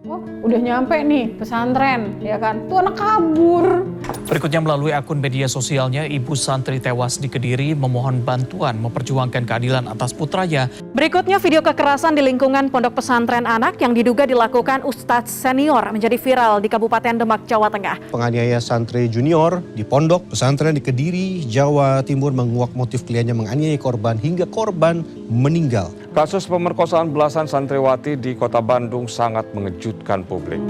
Oh, udah nyampe nih pesantren, ya kan? Tuh anak kabur. Berikutnya melalui akun media sosialnya, ibu santri tewas di Kediri memohon bantuan memperjuangkan keadilan atas putranya. Berikutnya video kekerasan di lingkungan pondok pesantren anak yang diduga dilakukan Ustadz senior menjadi viral di Kabupaten Demak, Jawa Tengah. Penganiaya santri junior di pondok pesantren di Kediri, Jawa Timur menguak motif kliennya menganiaya korban hingga korban meninggal. Kasus pemerkosaan belasan santriwati di Kota Bandung sangat mengejutkan publik.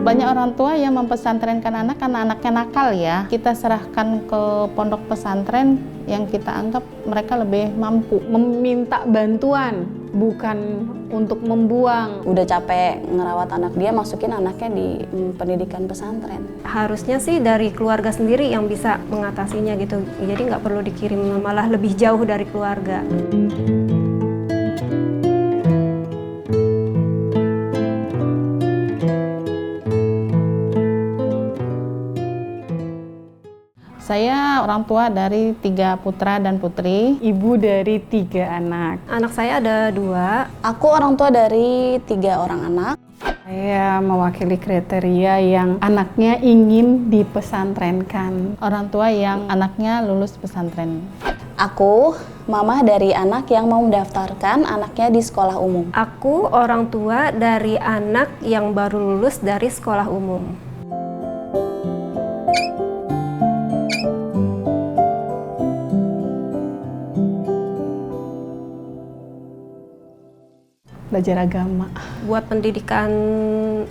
Banyak orang tua yang mempesantrenkan anak karena anaknya nakal ya. Kita serahkan ke pondok pesantren yang kita anggap mereka lebih mampu. Meminta bantuan, bukan untuk membuang. Udah capek ngerawat anak dia, masukin anaknya di pendidikan pesantren. Harusnya sih dari keluarga sendiri yang bisa mengatasinya gitu. Jadi nggak perlu dikirim, malah lebih jauh dari keluarga. Saya orang tua dari 3 putra dan putri. Ibu dari 3 anak. Anak saya ada 2. Aku orang tua dari 3 orang anak. Saya mewakili kriteria yang anaknya ingin dipesantrenkan. Orang tua yang anaknya lulus pesantren. Aku mama dari anak yang mau mendaftarkan anaknya di sekolah umum. Aku orang tua dari anak yang baru lulus dari sekolah umum. Belajar agama. Buat pendidikan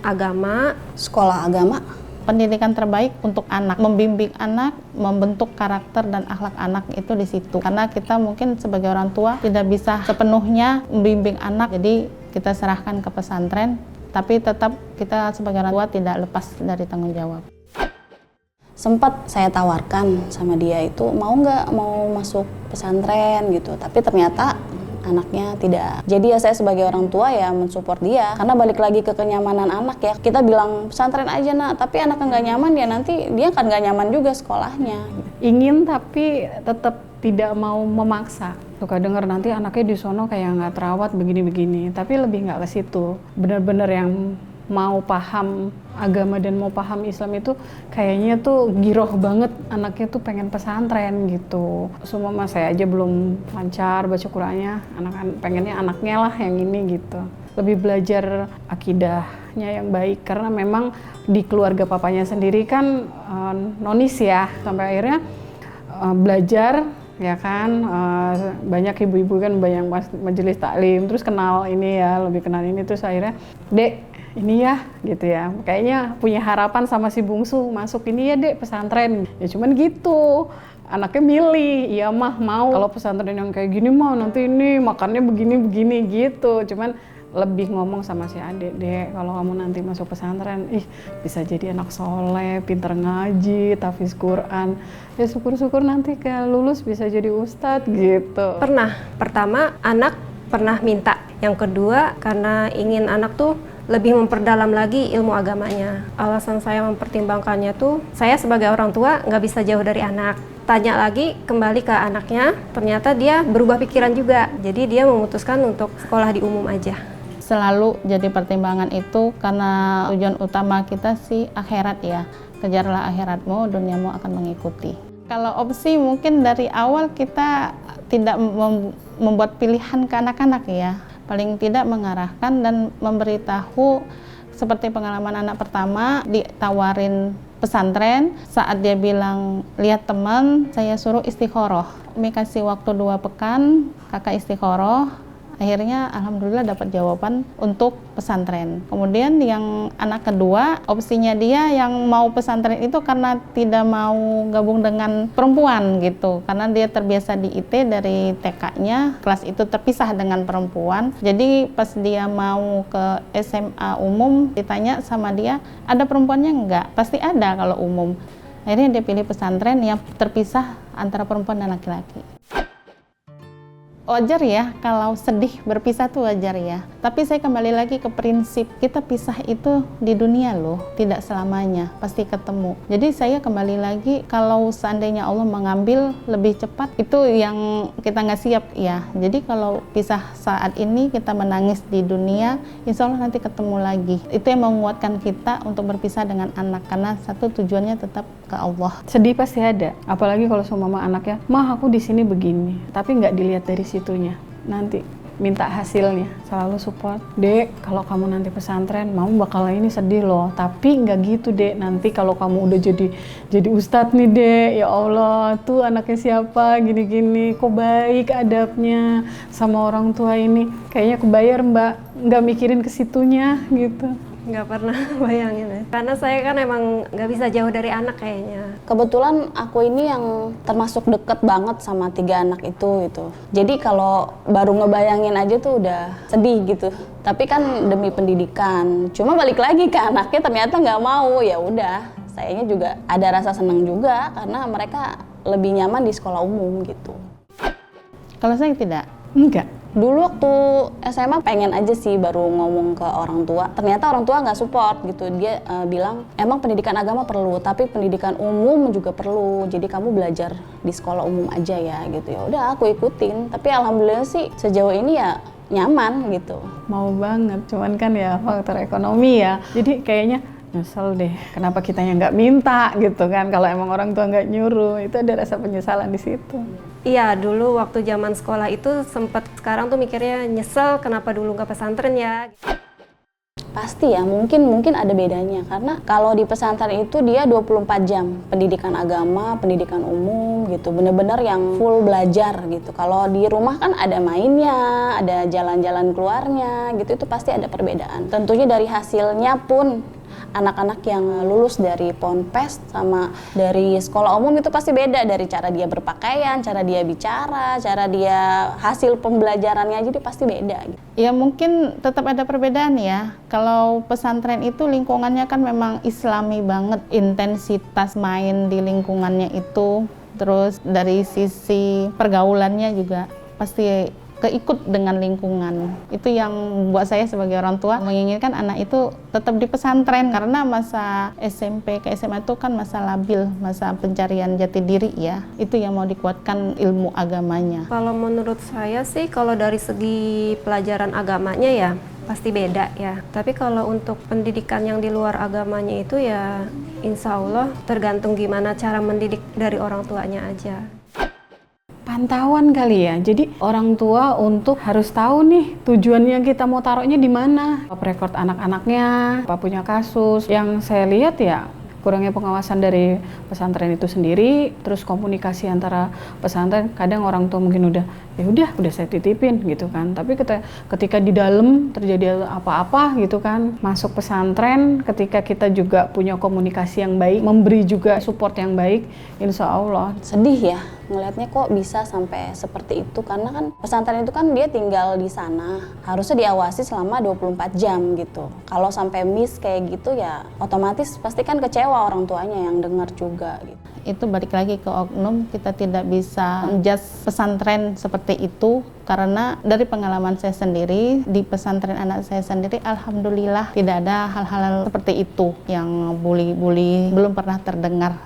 agama, Sekolah agama. Pendidikan terbaik untuk anak, membimbing anak, membentuk karakter dan akhlak anak itu di situ. Karena kita mungkin sebagai orang tua tidak bisa sepenuhnya membimbing anak, jadi kita serahkan ke pesantren, tapi tetap kita sebagai orang tua tidak lepas dari tanggung jawab. Sempat saya tawarkan sama dia itu mau masuk pesantren gitu, tapi ternyata anaknya tidak. Jadi ya saya sebagai orang tua ya mensupport dia, karena balik lagi ke kenyamanan anak ya. Kita bilang pesantren aja nak, tapi anaknya nggak nyaman ya nanti dia kan nggak nyaman juga sekolahnya. Ingin tapi tetap tidak mau memaksa. Suka dengar nanti anaknya di sono kayak nggak terawat begini-begini, tapi lebih nggak ke situ. Benar-benar yang mau paham agama dan mau paham Islam itu kayaknya tuh giroh banget, anaknya tuh pengen pesantren gitu. Semua saya aja belum lancar baca Qur'annya, pengennya anaknya lah yang ini gitu. Lebih belajar akidahnya yang baik, karena memang di keluarga papanya sendiri kan nonis ya, sampai akhirnya belajar ya kan, banyak ibu-ibu kan banyak majelis taklim, terus kenal ini ya, lebih kenal ini, terus akhirnya Dek ini ya gitu ya, kayaknya punya harapan sama si bungsu masuk ini ya Dek pesantren ya, cuman gitu anaknya milih, iya mah mau kalau pesantren yang kayak gini mah nanti ini makannya begini-begini gitu, cuman lebih ngomong sama si adik, Dek kalau kamu nanti masuk pesantren bisa jadi anak soleh, pinter ngaji, tahfiz Quran ya, syukur-syukur nanti kayak lulus bisa jadi ustadz gitu. Pertama anak pernah minta, yang kedua karena ingin anak tuh lebih memperdalam lagi ilmu agamanya. Alasan saya mempertimbangkannya tuh, saya sebagai orang tua nggak bisa jauh dari anak. Tanya lagi kembali ke anaknya, ternyata dia berubah pikiran juga. Jadi dia memutuskan untuk sekolah di umum aja. Selalu jadi pertimbangan itu karena tujuan utama kita sih akhirat ya. Kejarlah akhiratmu, duniamu akan mengikuti. Kalau opsi mungkin dari awal kita tidak membuat pilihan ke anak-anak ya. Paling tidak mengarahkan dan memberitahu, seperti pengalaman anak pertama ditawarin pesantren, saat dia bilang lihat teman, saya suruh istikharah. Kami kasih waktu 2 pekan, kakak istikharah. Akhirnya alhamdulillah dapat jawaban untuk pesantren. Kemudian yang anak kedua, opsinya dia yang mau pesantren itu karena tidak mau gabung dengan perempuan gitu. Karena dia terbiasa di IT dari TK-nya, kelas itu terpisah dengan perempuan. Jadi pas dia mau ke SMA umum, ditanya sama dia, ada perempuannya enggak? Pasti ada kalau umum. Akhirnya dia pilih pesantren yang terpisah antara perempuan dan laki-laki. Wajar ya, kalau sedih berpisah tuh wajar ya. Tapi saya kembali lagi ke prinsip, kita pisah itu di dunia loh, tidak selamanya, pasti ketemu. Jadi saya kembali lagi, kalau seandainya Allah mengambil lebih cepat, itu yang kita nggak siap ya. Jadi kalau pisah saat ini, kita menangis di dunia, insya Allah nanti ketemu lagi. Itu yang menguatkan kita untuk berpisah dengan anak, karena satu tujuannya tetap ke Allah. Sedih pasti ada, apalagi kalau sama mama anaknya, mah aku di sini begini, tapi nggak dilihat dari situnya. Nanti minta hasilnya, selalu support. Dek, kalau kamu nanti pesantren, mama bakal ini sedih loh. Tapi nggak gitu dek, nanti kalau kamu udah jadi ustadz nih dek, ya Allah, tuh anaknya siapa, gini-gini, kok baik adabnya sama orang tua ini. Kayaknya kebayar mbak, nggak mikirin ke situnya gitu. Nggak pernah bayangin ya. Karena saya kan emang nggak bisa jauh dari anak kayaknya. Kebetulan aku ini yang termasuk deket banget sama 3 anak itu gitu. Jadi kalau baru ngebayangin aja tuh udah sedih gitu. Tapi kan demi pendidikan. Cuma balik lagi ke anaknya ternyata nggak mau, ya udah. Sayanya juga ada rasa senang juga karena mereka lebih nyaman di sekolah umum gitu. Kalau saya tidak. Enggak. Dulu waktu SMA pengen aja sih baru ngomong ke orang tua. Ternyata orang tua nggak support gitu. Dia bilang emang pendidikan agama perlu, tapi pendidikan umum juga perlu. Jadi kamu belajar di sekolah umum aja ya gitu. Ya udah aku ikutin. Tapi alhamdulillah sih sejauh ini ya nyaman gitu. Mau banget, cuman kan ya faktor ekonomi ya. Jadi kayaknya nyesel deh, kenapa kitanya nggak minta gitu kan, kalau emang orang tua nggak nyuruh, itu ada rasa penyesalan di situ. Iya, dulu waktu zaman sekolah itu sempat, sekarang tuh mikirnya nyesel kenapa dulu nggak pesantren ya. Pasti ya, mungkin ada bedanya. Karena kalau di pesantren itu dia 24 jam pendidikan agama, pendidikan umum gitu. Bener-bener yang full belajar gitu. Kalau di rumah kan ada mainnya, ada jalan-jalan keluarnya gitu. Itu pasti ada perbedaan. Tentunya dari hasilnya pun anak-anak yang lulus dari Ponpes sama dari sekolah umum itu pasti beda. Dari cara dia berpakaian, cara dia bicara, cara dia hasil pembelajarannya aja dia pasti beda gitu. Ya mungkin tetap ada perbedaan ya. Kalau pesantren itu lingkungannya kan memang islami banget. Intensitas main di lingkungannya itu, terus dari sisi pergaulannya juga pasti keikut dengan lingkungan. Itu yang buat saya sebagai orang tua menginginkan anak itu tetap di pesantren, karena masa SMP ke SMA itu kan masa labil, masa pencarian jati diri ya. Itu yang mau dikuatkan ilmu agamanya. Kalau menurut saya sih, kalau dari segi pelajaran agamanya ya pasti beda ya. Tapi kalau untuk pendidikan yang di luar agamanya itu ya insya Allah tergantung gimana cara mendidik dari orang tuanya aja. Pantauan kali ya, jadi orang tua untuk harus tahu nih tujuannya kita mau taruhnya di mana, rekod anak-anaknya, apa punya kasus. Yang saya lihat ya kurangnya pengawasan dari pesantren itu sendiri, terus komunikasi antara pesantren. Kadang orang tua mungkin udah saya titipin gitu kan, tapi ketika di dalam terjadi apa-apa gitu kan, masuk pesantren, ketika kita juga punya komunikasi yang baik, memberi juga support yang baik, insya Allah. Sedih ya ngelihatnya kok bisa sampai seperti itu, karena kan pesantren itu kan dia tinggal di sana, harusnya diawasi selama 24 jam gitu. Kalau sampai miss kayak gitu ya otomatis pasti kan kecewa orang tuanya yang dengar juga gitu. Itu balik lagi ke oknum, kita tidak bisa menjudge pesantren seperti itu, karena dari pengalaman saya sendiri di pesantren anak saya sendiri, alhamdulillah tidak ada hal-hal seperti itu yang bully-bully, belum pernah terdengar.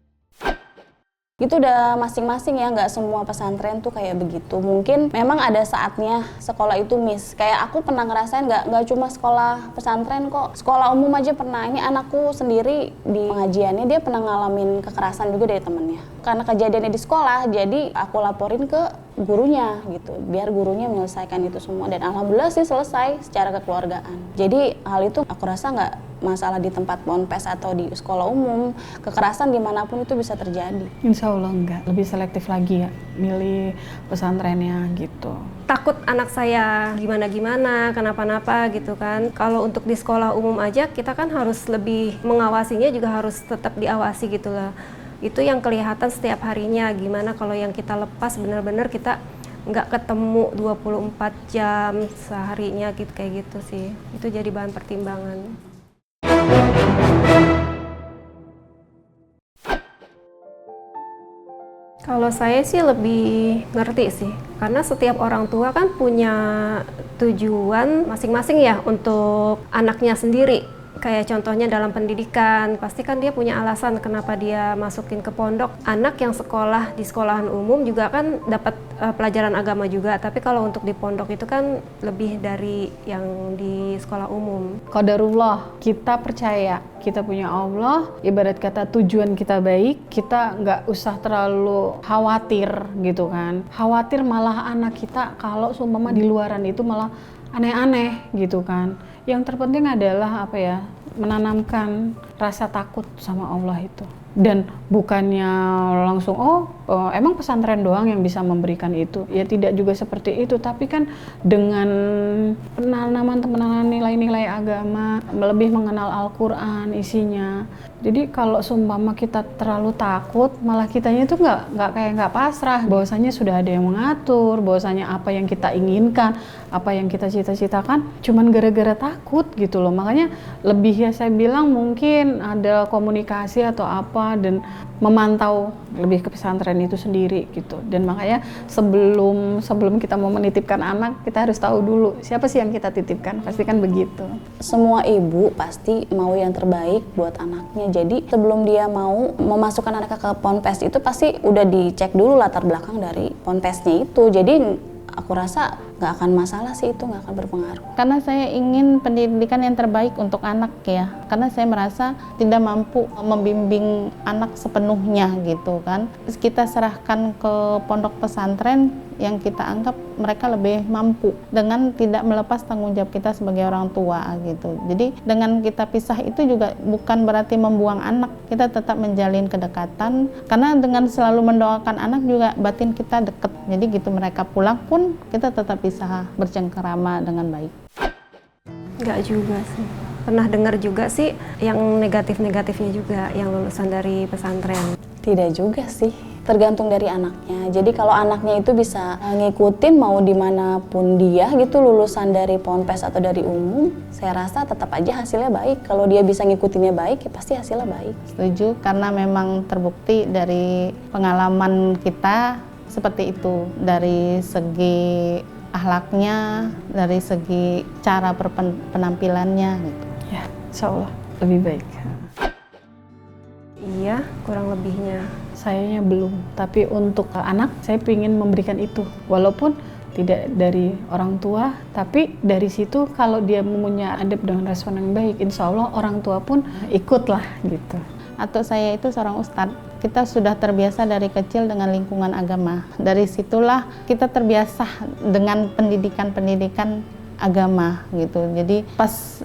Itu udah masing-masing ya, nggak semua pesantren tuh kayak begitu. Mungkin memang ada saatnya sekolah itu miss. Kayak aku pernah ngerasain, nggak cuma sekolah pesantren kok, sekolah umum aja pernah. Ini anakku sendiri di pengajiannya dia pernah ngalamin kekerasan juga dari temennya. Karena kejadiannya di sekolah, jadi aku laporin ke gurunya gitu, biar gurunya menyelesaikan itu semua. Dan alhamdulillah sih selesai secara kekeluargaan. Jadi hal itu aku rasa nggak masalah di tempat ponpes atau di sekolah umum, kekerasan dimanapun itu bisa terjadi. Insya Allah enggak, lebih selektif lagi ya, milih pesantrennya gitu. Takut anak saya gimana-gimana, kenapa-napa gitu kan. Kalau untuk di sekolah umum aja kita kan harus lebih mengawasinya, juga harus tetap diawasi gitu lah. Itu yang kelihatan setiap harinya. Gimana kalau yang kita lepas benar-benar kita nggak ketemu 24 jam seharinya gitu, kayak gitu sih. Itu jadi bahan pertimbangan. Kalau saya sih lebih ngerti sih, karena setiap orang tua kan punya tujuan masing-masing ya untuk anaknya sendiri. Kayak contohnya dalam pendidikan, pasti kan dia punya alasan kenapa dia masukin ke pondok. Anak yang sekolah di sekolahan umum juga kan dapat pelajaran agama juga, tapi kalau untuk di pondok itu kan lebih dari yang di sekolah umum. Qadarullah, kita percaya kita punya Allah, ibarat kata tujuan kita baik, kita nggak usah terlalu khawatir gitu kan. Khawatir malah anak kita kalau seumpama di luaran itu malah aneh-aneh gitu kan. Yang terpenting adalah apa ya, menanamkan rasa takut sama Allah itu. Dan bukannya langsung emang pesantren doang yang bisa memberikan itu. Ya tidak juga seperti itu, tapi kan dengan penanaman nilai-nilai agama, lebih mengenal Al-Qur'an isinya. Jadi kalau seumpama kita terlalu takut, malah kitanya itu nggak pasrah. Bahwasanya sudah ada yang mengatur, bahwasanya apa yang kita inginkan, apa yang kita cita-citakan, cuman gara-gara takut gitu loh. Makanya lebih ya saya bilang mungkin ada komunikasi atau apa dan memantau lebih ke pesantren itu sendiri gitu. Dan makanya sebelum kita mau menitipkan anak, kita harus tahu dulu siapa sih yang kita titipkan. Pasti kan begitu. Semua ibu pasti mau yang terbaik buat anaknya. Jadi sebelum dia mau memasukkan anaknya ke ponpes itu pasti udah dicek dulu latar belakang dari ponpesnya itu. Jadi aku rasa nggak akan masalah sih, itu nggak akan berpengaruh. Karena saya ingin pendidikan yang terbaik untuk anak ya. Karena saya merasa tidak mampu membimbing anak sepenuhnya gitu kan. Terus kita serahkan ke pondok pesantren yang kita anggap mereka lebih mampu dengan tidak melepas tanggung jawab kita sebagai orang tua gitu. Jadi dengan kita pisah itu juga bukan berarti membuang anak, kita tetap menjalin kedekatan karena dengan selalu mendoakan anak juga batin kita deket. Jadi gitu mereka pulang pun kita tetap bisa bercengkerama dengan baik. Enggak juga sih. Pernah dengar juga sih yang negatif-negatifnya juga yang lulusan dari pesantren. Tidak juga sih, tergantung dari anaknya. Jadi kalau anaknya itu bisa ngikutin mau dimanapun dia gitu, lulusan dari ponpes atau dari umum, saya rasa tetap aja hasilnya baik. Kalau dia bisa ngikutinnya baik, ya pasti hasilnya baik. Setuju, karena memang terbukti dari pengalaman kita seperti itu. Dari segi akhlaknya, dari segi cara penampilannya gitu. Ya, insya Allah lebih baik. Iya, kurang lebihnya. Sayanya belum, tapi untuk anak saya ingin memberikan itu. Walaupun tidak dari orang tua, tapi dari situ kalau dia punya adab dengan respon yang baik, insya Allah orang tua pun ikutlah gitu. Atau saya itu seorang ustadz, kita sudah terbiasa dari kecil dengan lingkungan agama. Dari situlah kita terbiasa dengan pendidikan agama gitu. Jadi pas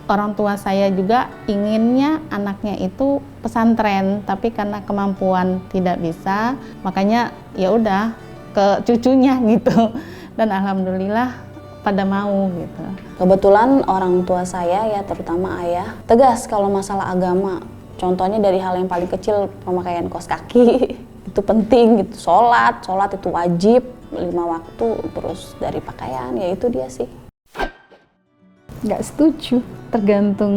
orang tua saya juga inginnya anaknya itu pesantren, tapi karena kemampuan tidak bisa, makanya ya udah ke cucunya gitu. Dan alhamdulillah pada mau gitu. Kebetulan orang tua saya ya, terutama ayah, tegas kalau masalah agama. Contohnya dari hal yang paling kecil, pemakaian kaos kaki itu penting gitu. Sholat itu wajib 5 waktu, terus dari pakaian ya itu dia sih. Nggak setuju, tergantung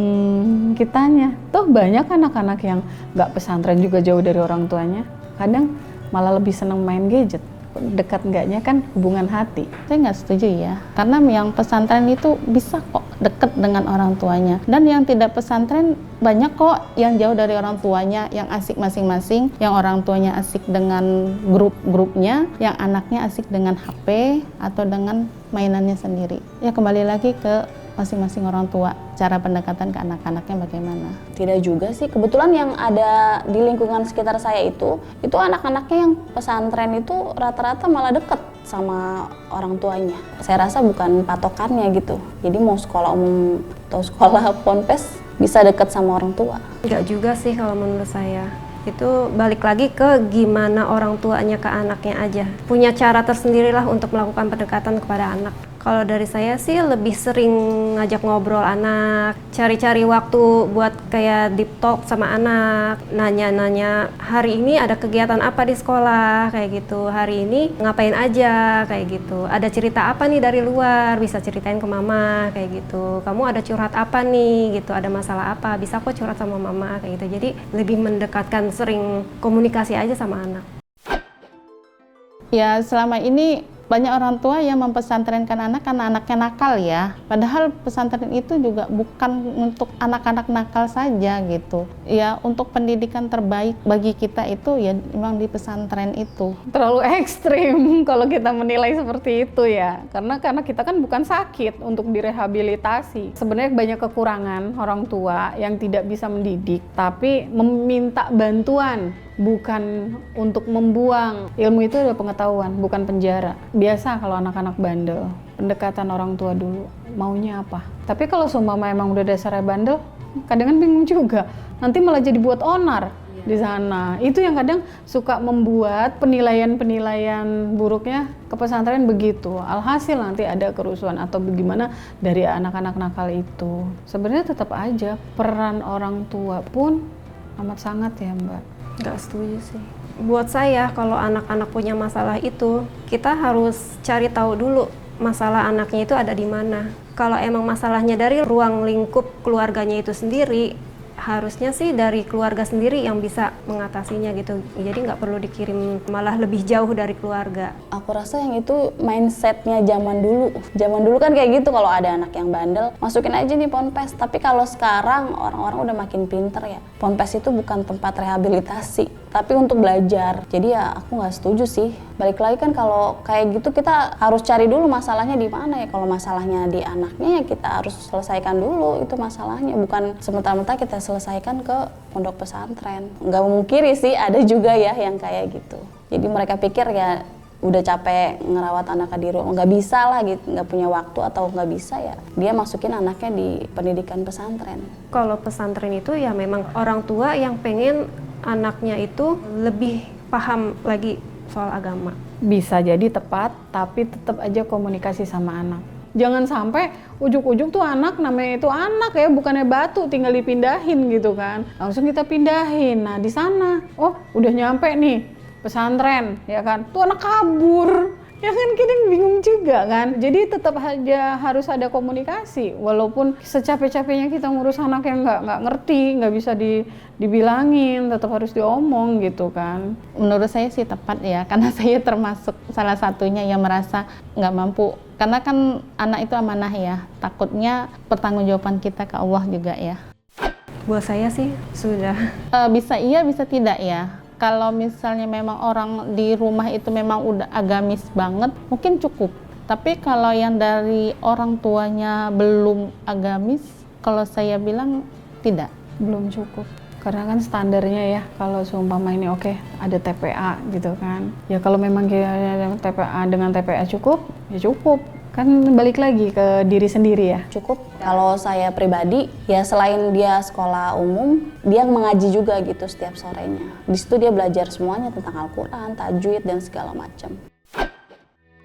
kitanya. Toh banyak anak-anak yang nggak pesantren juga jauh dari orang tuanya. Kadang malah lebih senang main gadget. Dekat enggaknya kan hubungan hati. Saya nggak setuju ya, karena yang pesantren itu bisa kok dekat dengan orang tuanya. Dan yang tidak pesantren banyak kok yang jauh dari orang tuanya, yang asik masing-masing, yang orang tuanya asik dengan grup-grupnya, yang anaknya asik dengan HP atau dengan mainannya sendiri. Ya kembali lagi ke masing-masing orang tua, cara pendekatan ke anak-anaknya bagaimana. Tidak juga sih, kebetulan yang ada di lingkungan sekitar saya itu anak-anaknya yang pesantren itu rata-rata malah deket sama orang tuanya. Saya rasa bukan patokannya gitu, jadi mau sekolah umum atau sekolah ponpes bisa deket sama orang tua. Enggak juga sih kalau menurut saya. Itu balik lagi ke gimana orang tuanya ke anaknya aja. Punya cara tersendirilah untuk melakukan pendekatan kepada anak. Kalau dari saya sih lebih sering ngajak ngobrol anak, cari-cari waktu buat kayak deep talk sama anak, nanya-nanya hari ini ada kegiatan apa di sekolah kayak gitu, hari ini ngapain aja kayak gitu, ada cerita apa nih dari luar, bisa ceritain ke mama kayak gitu, kamu ada curhat apa nih gitu, ada masalah apa, bisa kok curhat sama mama kayak gitu. Jadi lebih mendekatkan, sering komunikasi aja sama anak. Ya selama ini banyak orang tua yang mempesantrenkan anak karena anaknya nakal ya. Padahal pesantren itu juga bukan untuk anak-anak nakal saja gitu. Ya untuk pendidikan terbaik bagi kita itu ya memang di pesantren itu. Terlalu ekstrim kalau kita menilai seperti itu ya. Karena kita kan bukan sakit untuk direhabilitasi. Sebenarnya banyak kekurangan orang tua yang tidak bisa mendidik, tapi meminta bantuan. Bukan untuk membuang. Ilmu itu adalah pengetahuan, bukan penjara. Biasa kalau anak-anak bandel, pendekatan orang tua dulu, maunya apa. Tapi kalau seumpama emang udah dasarnya bandel, kadang kan bingung juga. Nanti malah jadi buat onar di sana. Itu yang kadang suka membuat penilaian-penilaian buruknya ke pesantren begitu. Alhasil nanti ada kerusuhan atau bagaimana dari anak-anak nakal itu. Sebenarnya tetap aja peran orang tua pun amat sangat ya Mbak. Nggak setuju sih. Buat saya, kalau anak-anak punya masalah itu, kita harus cari tahu dulu masalah anaknya itu ada di mana. Kalau emang masalahnya dari ruang lingkup keluarganya itu sendiri, harusnya sih dari keluarga sendiri yang bisa mengatasinya gitu. Jadi nggak perlu dikirim malah lebih jauh dari keluarga. Aku rasa yang itu mindsetnya zaman dulu. Zaman dulu kan kayak gitu, kalau ada anak yang bandel, masukin aja nih ponpes. Tapi kalau sekarang orang-orang udah makin pinter ya. Ponpes itu bukan tempat rehabilitasi, tapi untuk belajar. Jadi ya aku nggak setuju sih. Balik lagi kan kalau kayak gitu kita harus cari dulu masalahnya di mana ya. Kalau masalahnya di anaknya ya kita harus selesaikan dulu itu masalahnya. Bukan sementara-mentara kita selesaikan ke pondok pesantren. Nggak memungkiri sih ada juga ya yang kayak gitu. Jadi mereka pikir ya udah capek ngerawat anaknya di rumah, nggak bisa lah gitu, nggak punya waktu atau nggak bisa ya dia masukin anaknya di pendidikan pesantren. Kalau pesantren itu ya memang orang tua yang pengen anaknya itu lebih paham lagi soal agama. Bisa jadi tepat, tapi tetap aja komunikasi sama anak. Jangan sampai ujuk-ujuk tuh anak, namanya itu anak ya, bukannya batu tinggal dipindahin gitu kan. Langsung kita pindahin. Nah di sana, oh udah nyampe nih pesantren ya kan, tuh anak kabur. Ya kan kadang bingung juga kan. Jadi tetap aja harus ada komunikasi. Walaupun secapek-capeknya kita ngurus anak yang nggak ngerti, nggak bisa dibilangin, tetap harus diomong gitu kan. Menurut saya sih tepat ya, karena saya termasuk salah satunya yang merasa nggak mampu. Karena kan anak itu amanah ya, takutnya pertanggungjawaban kita ke Allah juga ya. Buat saya sih sudah. Bisa iya, bisa tidak ya. Kalau misalnya memang orang di rumah itu memang udah agamis banget, mungkin cukup. Tapi kalau yang dari orang tuanya belum agamis, kalau saya bilang tidak. Belum cukup. Karena kan standarnya ya, kalau seumpama ini oke, ada TPA gitu kan. Ya kalau memang TPA dengan TPA cukup, ya cukup. Kan balik lagi ke diri sendiri ya. Cukup. Kalau saya pribadi, ya selain dia sekolah umum, dia mengaji juga gitu setiap sorenya. Di situ dia belajar semuanya tentang Al-Quran, tajwid, dan segala macam.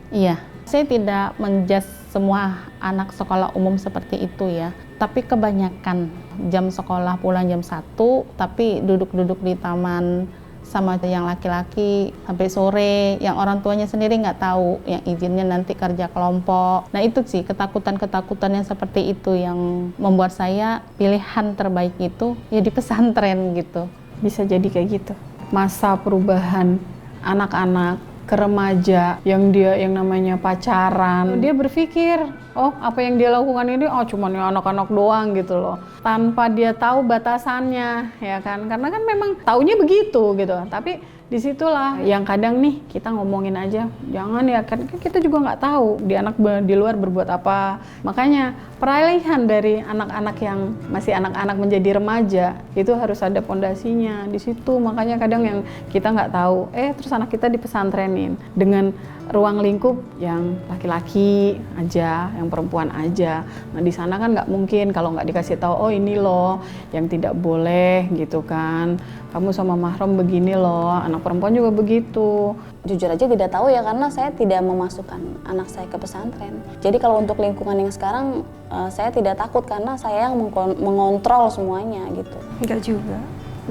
Iya, saya tidak menjudge semua anak sekolah umum seperti itu ya. Tapi kebanyakan jam sekolah pulang jam 1, tapi duduk-duduk di taman sama yang laki-laki sampai sore, yang orang tuanya sendiri nggak tahu, yang izinnya nanti kerja kelompok. Nah itu sih ketakutan-ketakutan yang seperti itu yang membuat saya pilihan terbaik itu ya di pesantren gitu. Bisa jadi kayak gitu. Masa perubahan anak-anak ke remaja yang namanya pacaran, dia berpikir oh apa yang dia lakukan ini cuma ya anak-anak doang gitu loh, tanpa dia tahu batasannya ya kan, karena kan memang taunya begitu gitu. Tapi disitulah yang kadang nih kita ngomongin aja jangan ya, kan kita juga nggak tahu di anak di luar berbuat apa. Makanya peralihan dari anak-anak yang masih anak-anak menjadi remaja itu harus ada pondasinya di situ. Makanya kadang yang kita nggak tahu, terus anak kita dipesantrenin dengan ruang lingkup yang laki-laki aja, yang perempuan aja. Nah di sana kan nggak mungkin kalau nggak dikasih tahu, oh ini loh yang tidak boleh gitu kan. Kamu sama mahram begini loh, anak perempuan juga begitu. Jujur aja tidak tahu ya, karena saya tidak memasukkan anak saya ke pesantren. Jadi kalau untuk lingkungan yang sekarang, saya tidak takut karena saya yang mengontrol semuanya gitu. Enggak juga.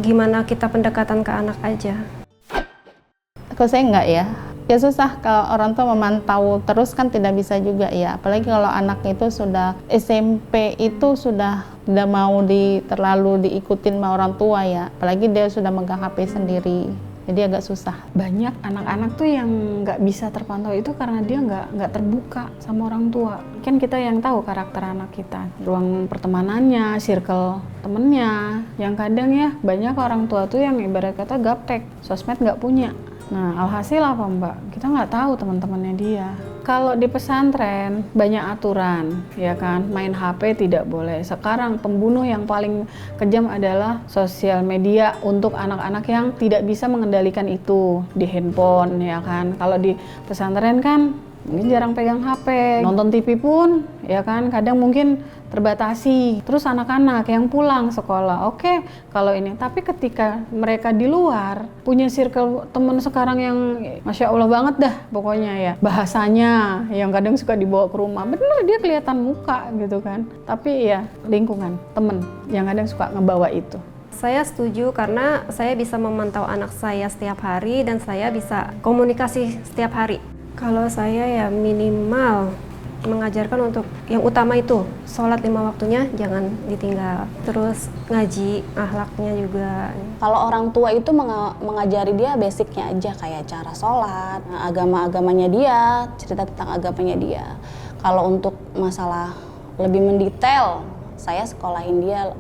Gimana kita pendekatan ke anak aja? Kalau saya enggak ya. Ya susah kalau orang tua memantau terus kan tidak bisa juga ya. Apalagi kalau anak itu sudah SMP itu sudah tidak mau terlalu diikutin sama orang tua ya. Apalagi dia sudah megang HP sendiri. Jadi agak susah. Banyak anak-anak tuh yang nggak bisa terpantau itu karena dia nggak terbuka sama orang tua. Kan kita yang tahu karakter anak kita, ruang pertemanannya, circle temennya. Yang kadang ya banyak orang tua tuh yang ibarat kata gaptek, sosmed nggak punya. Nah, alhasil apa Mbak? Kita nggak tahu teman-temannya dia. Kalau di pesantren banyak aturan, ya kan? Main HP tidak boleh. Sekarang pembunuh yang paling kejam adalah sosial media untuk anak-anak yang tidak bisa mengendalikan itu di handphone, ya kan? Kalau di pesantren kan mungkin jarang pegang HP, nonton TV pun, ya kan? Kadang mungkin terbatasi. Terus anak-anak yang pulang sekolah, oke, kalau ini. Tapi ketika mereka di luar, punya circle temen sekarang yang Masya Allah banget dah pokoknya ya. Bahasanya yang kadang suka dibawa ke rumah, bener dia kelihatan muka gitu kan. Tapi ya lingkungan, temen yang kadang suka ngebawa itu. Saya setuju karena saya bisa memantau anak saya setiap hari dan saya bisa komunikasi setiap hari. Kalau saya ya minimal mengajarkan untuk yang utama itu sholat 5 waktunya jangan ditinggal, terus ngaji, akhlaknya juga. Kalau orang tua itu mengajari dia basicnya aja kayak cara sholat, agama-agamanya dia, cerita tentang agamanya dia. Kalau untuk masalah lebih mendetail, saya sekolahin dia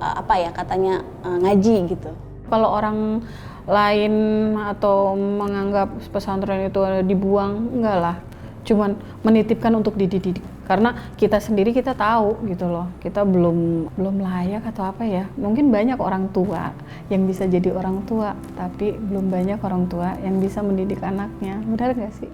ngaji gitu. Kalau orang lain atau menganggap pesantren itu dibuang, enggak lah. Cuman menitipkan untuk dididik. Karena kita sendiri kita tahu gitu loh, kita belum layak atau apa ya. Mungkin banyak orang tua yang bisa jadi orang tua, tapi belum banyak orang tua yang bisa mendidik anaknya. Benar nggak sih?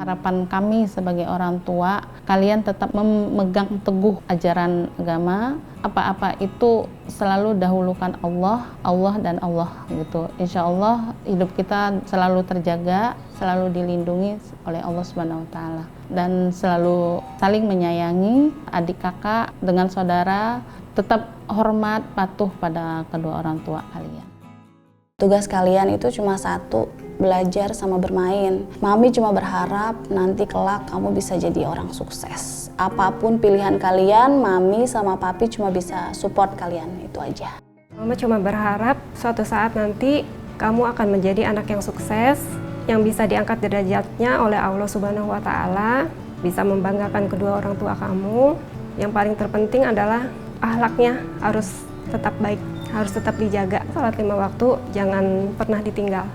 Harapan kami sebagai orang tua, kalian tetap memegang teguh ajaran agama. Apa-apa itu selalu dahulukan Allah dan Allah gitu. Insya Allah hidup kita selalu terjaga, selalu dilindungi oleh Allah Subhanahu Wa Taala, dan selalu saling menyayangi adik kakak dengan saudara. Tetap hormat, patuh pada kedua orang tua kalian. Tugas kalian itu cuma satu, belajar sama bermain. Mami cuma berharap nanti kelak kamu bisa jadi orang sukses. Apapun pilihan kalian, Mami sama Papi cuma bisa support kalian, itu aja. Mama cuma berharap suatu saat nanti kamu akan menjadi anak yang sukses, yang bisa diangkat derajatnya oleh Allah Subhanahu Wa Taala, bisa membanggakan kedua orang tua kamu. Yang paling terpenting adalah akhlaknya harus tetap baik, harus tetap dijaga. Salat 5 waktu jangan pernah ditinggal.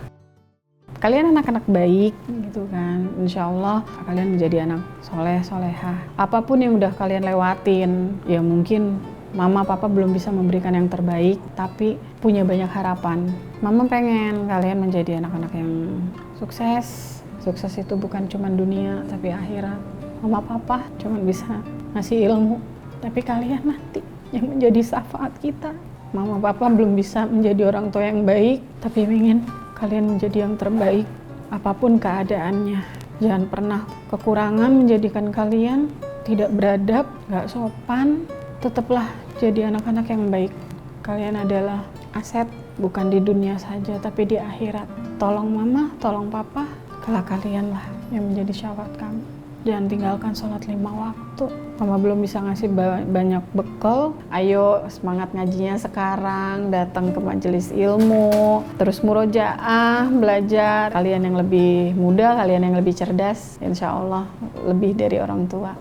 Kalian anak-anak baik gitu kan, insya Allah kalian menjadi anak soleh, soleha. Apapun yang udah kalian lewatin, ya mungkin mama papa belum bisa memberikan yang terbaik, tapi punya banyak harapan. Mama pengen kalian menjadi anak-anak yang sukses. Sukses itu bukan cuma dunia, tapi akhirat. Mama papa cuma bisa ngasih ilmu, tapi kalian nanti yang menjadi syafaat kita. Mama papa belum bisa menjadi orang tua yang baik, tapi ingin kalian menjadi yang terbaik apapun keadaannya. Jangan pernah kekurangan menjadikan kalian tidak beradab, gak sopan. Tetaplah jadi anak-anak yang baik. Kalian adalah aset, bukan di dunia saja tapi di akhirat. Tolong mama, tolong papa, kelak kalian lah yang menjadi syafaat kami. Jangan tinggalkan sholat 5 waktu. Mama belum bisa ngasih banyak bekal. Ayo semangat ngajinya sekarang, datang ke majelis ilmu, terus murojaah, belajar. Kalian yang lebih muda, kalian yang lebih cerdas, insya Allah lebih dari orang tua.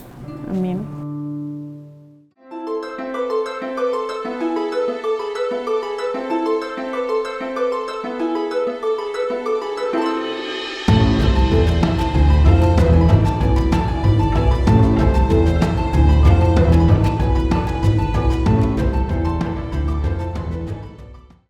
Amin.